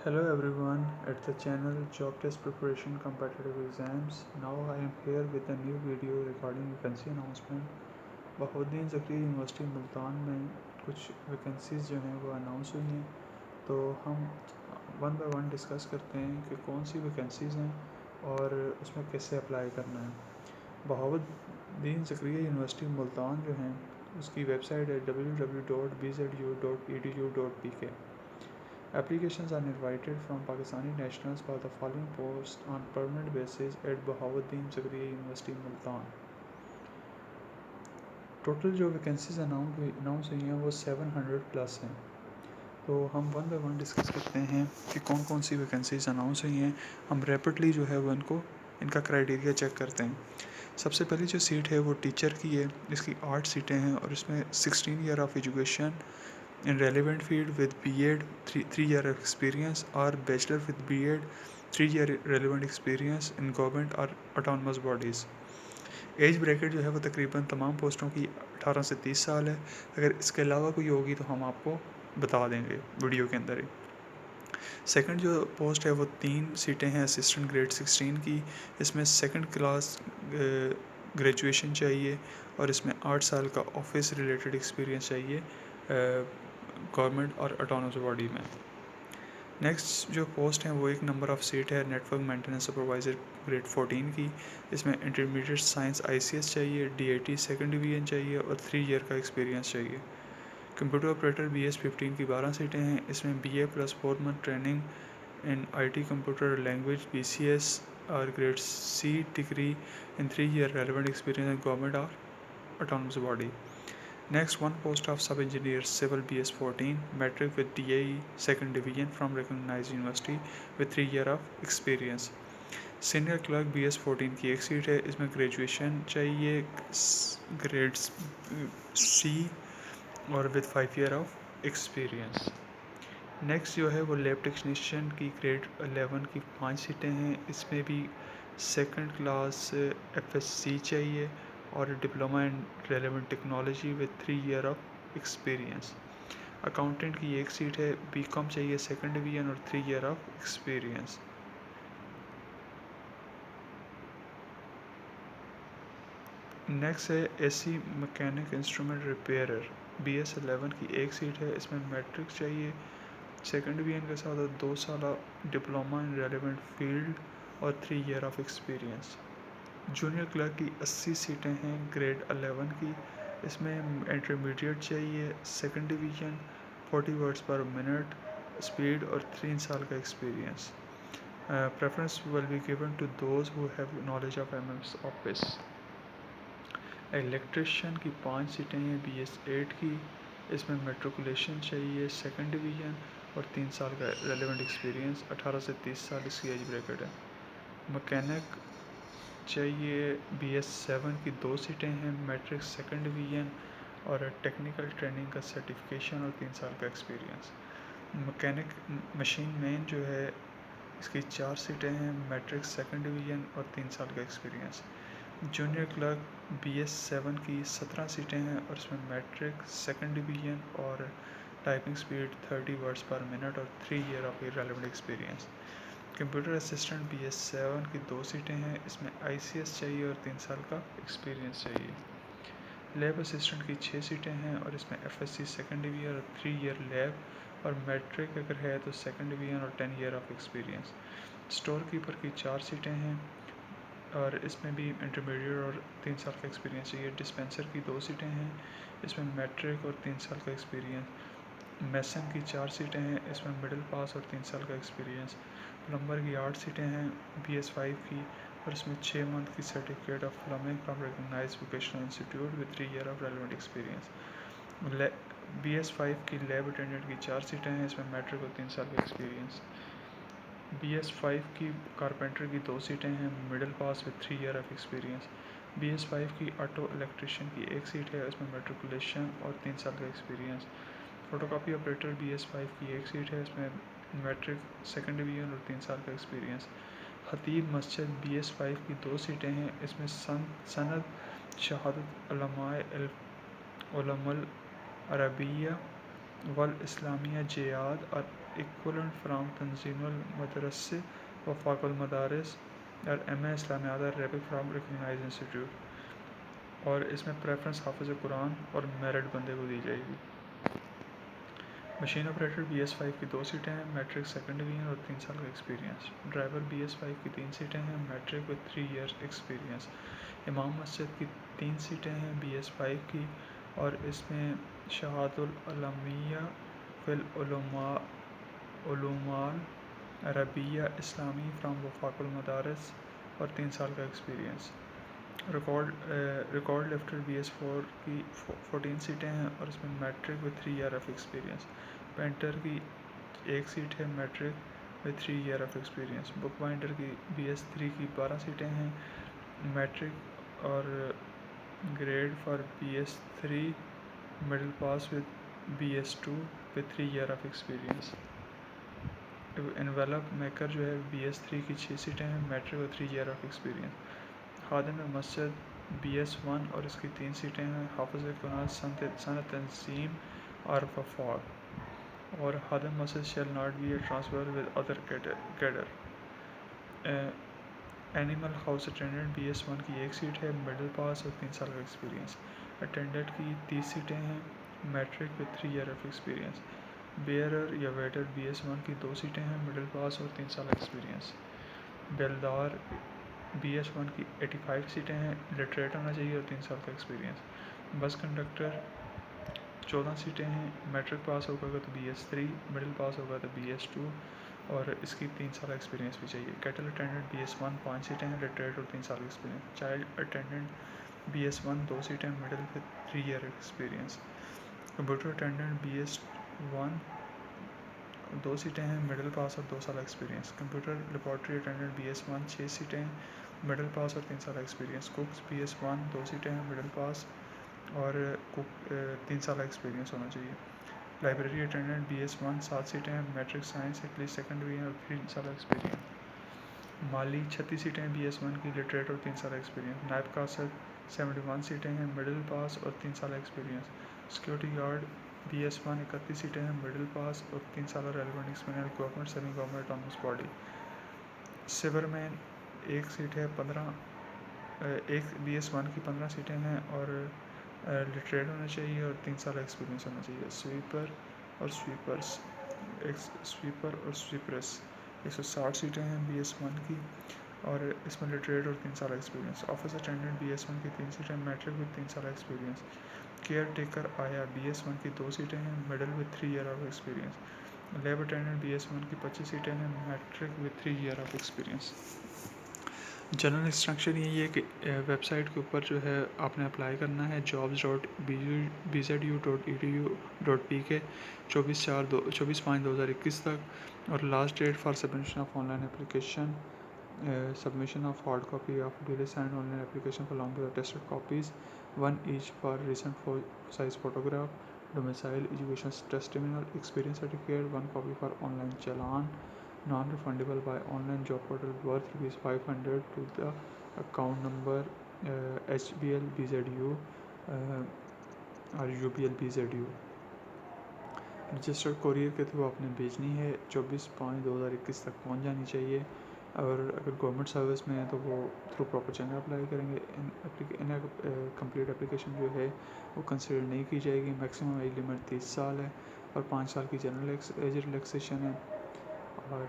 Hello everyone at the channel Job Test Preparation Competitive Exams. Now I am here with a new video regarding vacancy announcement. Bahauddin Zakaria university Multan में कुछ vacancies जो हैं वो announce हुई हैं, तो हम वन बाय वन डिस्कस करते हैं कि कौन सी वैकेंसीज़ हैं और उसमें कैसे अप्लाई करना है। बहाउद्दीन ज़करिया यूनिवर्सिटी मुल्तान जो हैं उसकी वेबसाइट है www.bzu.edu.pk। Applications are invited from Pakistani nationals for the following posts on permanent basis at Bahauddin Zakaria University Multan। Total जो वैकेंसीज अनाउंस हुई हैं वो 700 प्लस हैं। तो हम वन बाय वन डिस्कस करते हैं कि कौन कौन सी वैकेंसीज अनाउंस हुई हैं। हम रैपिडली जो है वो इनका क्राइटेरिया चेक करते हैं। सबसे पहली जो सीट है वो टीचर की है। इसकी 8 सीटें हैं और इसमें 16 year of education in relevant field with B.Ed 3 year experience or bachelor with B.Ed 3 year relevant experience in government or autonomous bodies। Age bracket जो है वो तकरीबन तमाम पोस्टों की 18 से 30 साल है। अगर इसके अलावा कोई होगी तो हम आपको बता देंगे वीडियो के अंदर ही। सेकंड जो पोस्ट है वो 3 सीटें हैं असिस्टेंट ग्रेड 16 की। इसमें सेकंड क्लास ग्रेजुएशन चाहिए और इसमें 8 साल का ऑफिस रिलेटेड एक्सपीरियंस चाहिए गवर्नमेंट और ऑटोनमस बॉडी में। नेक्स्ट जो पोस्ट है वो एक नंबर ऑफ़ सीट है नेटवर्क मेंटेनेंस सुपरवाइज़र ग्रेड 14 की। इसमें इंटरमीडिएट साइंस ICS चाहिए, DIT सेकंड डिवीजन चाहिए और 3 ईयर का एक्सपीरियंस चाहिए। कंप्यूटर ऑपरेटर BS 15 की 12 सीटें हैं। इसमें BA plus 4 month training in IT computer language BCS और grade C degree in 3 year relevant experience in government और autonomous body. Next, one post of sub-engineer civil BS 14 metric with DAE second division from recognized university with 3 year of experience। Senior clerk BS 14 की एक seat है। इसमें graduation चाहिए grade C और with 5 year of experience. Next जो है वो lab technician की ग्रेड 11 की 5 सीटें हैं। इसमें भी सेकंड क्लास FSC चाहिए और diploma in relevant technology with 3 year of experience. Accountant की एक सीट है। BCom चाहिए सेकंड डिवीजन और 3 ईयर ऑफ एक्सपीरियंस। नेक्स्ट है AC mechanic instrument repairer BS 11 की एक सीट है। इसमें मैट्रिक चाहिए सेकंड डिवीजन के साथ और 2 साल डिप्लोमा इन रेलेवेंट फील्ड और 3 year of experience. Junior clerk की 80 सीटें हैं ग्रेड 11 की। इसमें इंटरमीडिएट चाहिए second division 40 words per minute speed और 3 साल का experience. Preference will be given to those who have knowledge of MS office. Electrician की 5 सीटें हैं BS 8 की। इसमें मेट्रिकुलेशन चाहिए सेकंड डिवीजन और 3 साल का रेलेवेंट एक्सपीरियंस। 18 से 30 साल इसकी एज ब्रैकेट है। मैकेनिक चाहिए BS 7 की 2 सीटें हैं मैट्रिक सेकंड डिवीजन और टेक्निकल ट्रेनिंग का सर्टिफिकेशन और 3 साल का एक्सपीरियंस। मैकेनिक मशीन मैन जो है इसकी 4 सीटें हैं मैट्रिक सेकंड डिवीजन और 3 साल का एक्सपीरियंस। जूनियर क्लर्क BS 7 की 17 सीटें हैं और इसमें मैट्रिक सेकंड डिवीजन और typing speed 30 words per minute और 3 year of relevant experience. Computer assistant BS 7 की 2 सीटें हैं। इसमें ICS चाहिए और 3 साल का एक्सपीरियंस चाहिए। लैब असिस्टेंट की 6 सीटें हैं और इसमें FSC सेकंड डिवीजन और 3 ईयर लैब और मैट्रिक अगर है तो सेकंड डिवीजन और 10 year of experience. Store keeper की 4 सीटें हैं और इसमें भी इंटरमीडिएट और 3 साल का एक्सपीरियंस चाहिए। डिस्पेंसर की 2 सीटें हैं। इसमें मैट्रिक और 3 साल का एक्सपीरियंस। मैसन की 4 सीटें हैं। इसमें मिडिल पास और 3 साल का एक्सपीरियंस। प्लम्बर की 8 सीटें हैं BS 5 की और इसमें 6 मंथ की certificate of plumbing from recognised vocational institute with 3 year of relevant experience. BS 5 की लैब अटेंडेंट की 4 सीटें हैं। इसमें मैट्रिक और 3 साल का एक्सपीरियंस। BS 5 की कारपेंटर की 2 सीटें हैं middle pass with 3 year of experience. BS 5 की ऑटो इलेक्ट्रिशियन की एक सीट है। इसमें मेट्रिकुलेशन और 3 साल का एक्सपीरियंस। फोटोकॉपी ऑपरेटर BS 5 की एक सीट है। इसमें मैट्रिक सेकंड डिवीजन और 3 साल का एक्सपीरियंस। खतीब मस्जिद BS 5 की 2 सीटें हैं। इसमें सनद शहादत उलमाए अरबिया वल इस्लामिया जिहाद और equivalent from Tanzimul Madrase Wafaqul Madaris और MA इस्लामियात Arabic from recognized institute। और इसमें प्रेफरेंस हाफिज़ कुरान और मेरिट बंदे को दी जाएगी। मशीन ऑपरेटर BS5 की 2 सीटें हैं, मैट्रिक सेकंड डिवीजन और 3 साल का एक्सपीरियंस। ड्राइवर BS5 की 3 सीटें हैं, मैट्रिक विद 3 ईयर एक्सपीरियंस। इमाम मस्जिद की 3 सीटें हैं BS5 की और इसमें शहादुल अलमिया फिल उलूमाल अरबिया इस्लामी फ्राम वफाकुल मदारिस और 3 साल का एक्सपीरियंस। रिकॉर्ड लिफ्टर BS4 की 14 सीटें हैं और इसमें matric with 3 year of experience. Painter की 1 सीट है, matric with 3 year of experience. Book binder की BS3 की 12 सीटें हैं, मैट्रिक और grade for BS3 middle pass with BS2 with 3 year of experience. Envelope maker जो है BS3 की 6 सीटें हैं, मैट्रिक और 3 ईयर ऑफ एक्सपीरियंस। खादिम मस्जिद BS1 और इसकी 3 सीटें हैं, हाफिज़ कुरान सनत तंजीम और वफाक। और खादिम मस्जिद shall not be A transfer with other cadre. Animal house attendant BS1 की 1 सीट है, मिडिल पास और 3 साल का एक्सपीरियंस। अटेंडेंट की 30 सीटें हैं, matric with 3 year of experience. Bearer या वेटर BS1 की 2 सीटें हैं, मिडिल पास और 3 साल एक्सपीरियंस। बेलदार BS1 की 85 सीटें हैं, लिटरेट होना चाहिए और 3 साल का एक्सपीरियंस। बस कंडक्टर 14 सीटें हैं, मैट्रिक पास होगा तो BS3, मिडिल पास होगा तो BS2 और इसकी 3 साल एक्सपीरियंस भी चाहिए। कैटल अटेंडेंट BS1 5 सीटें हैं, लिटरेट और 3 साल का एक्सपीरियंस। चाइल्ड अटेंडेंट BS1 2 सीटें, middle with 3 year experience. Computer attendant BS1 2 सीटें हैं, मिडिल पास और 2 साल experience. Computer laboratory attendant BS1 6 सीटें, मिडिल पास और 3 साल एक्सपीरियंस। कुक्स BS1 2 सीटें हैं, मिडिल पास और कुक 3 साल एक्सपीरियंस होना चाहिए। लाइब्रेरी अटेंडेंट BS1 7 सीटें हैं, matric science at least second division और 3 साल एक्सपीरियंस। माली 36 सीटें हैं BS1 की, लिटरेट और 3 साल एक्सपीरियंस। नायब कासद 71 सीटें हैं, मिडिल पास और 3 साल एक्सपीरियंस। सिक्योरिटी गार्ड BS1 31 सीटें हैं, मिडिल पास और 3 साल relevant experience government semi government autonomous body. सिवरमैन 1 सीट है, 1 BS1 की 15 सीटें हैं और लिटरेट होना चाहिए और 3 साल एक्सपीरियंस होना चाहिए। स्वीपर और स्वीपर्स 160 सीटें हैं BS1 की और इसमें लिटरेट और 3 साल एक्सपीरियंस। ऑफिस अटेंडेंट BS1 की 3 सीटें, मैट्रिक विद 3 साल एक्सपीरियंस। केयर टेकर आया BS1 की 2 सीटें हैं, middle with 3 year of experience. Lab attendant BS1 की 25 सीटें हैं, matric with 3 year of experience. General instruction यही है कि वेबसाइट के ऊपर जो है आपने अप्लाई करना है jobs.bzu.edu.pk 24/5/2021 तक। और last date for submission of online application submission of hard copy of duly signed online application along with attested copies, one each for recent size photograph, domicile, education testimonial, experience certificate, one copy for online challan, non-refundable by online job portal worth ₹500 to the account number HBL or UBL BZU। Registered courier के through आपने भेजनी है, 24/5/2021 तक पहुंच जानी चाहिए। और अगर गवर्नमेंट सर्विस में है तो वो थ्रू प्रॉपर चैनल अप्लाई करेंगे। इन कंप्लीट एप्लीकेशन जो है वो कंसिडर नहीं की जाएगी। मैक्सिमम एज लिमिट 30 साल है और 5 साल की जनरल एज रिलैक्सेशन है। और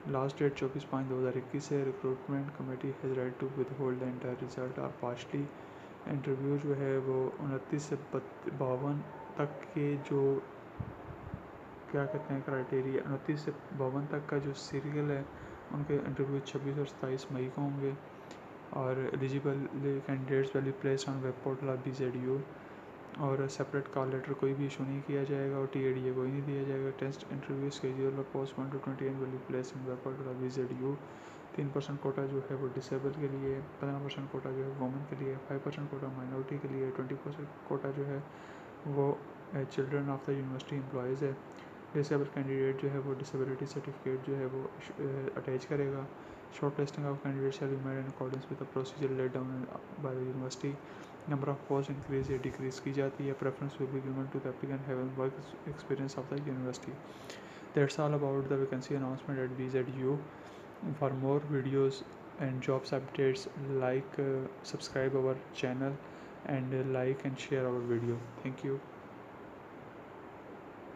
लास्ट डेट 24/5/2021 है। Recruitment committee has right to withhold the entire result और पार्शली। इंटरव्यू जो है वो 29 से 52 तक के जो क्या कहते हैं क्राइटेरिया, 29 से 52 तक का जो सीरियल है उनके इंटरव्यू 26 और 27 मई को होंगे। और eligible candidates value place on web portal of BZU। और सेपरेट कॉल लेटर कोई भी इशू नहीं किया जाएगा और TADA कोई नहीं दिया जाएगा। टेस्ट इंटरव्यू स्केड्यूल और post 1 to 28 value place in web portal of BZU। 3% quota जो है वो डिसेबल के लिए, 15% कोटा जो है वुमेन के लिए, 5% कोटा माइनॉरिटी के लिए, 20% कोटा जो है वो children of the university employees है। डिसेबल कैंडिडेट जो है वो डिसेबिलिटी सर्टिफिकेट जो है वो अटैच करेगा। Short listing of candidate shall be made in accordance with the procedure laid down by the university. Number of post increase या decrease की जाती है. Preference will be given to the applicant having work experience of the university. That's all about the vacancy announcement at BZU. For more videos and jobs updates, like, subscribe our channel and like and share our video. Thank you.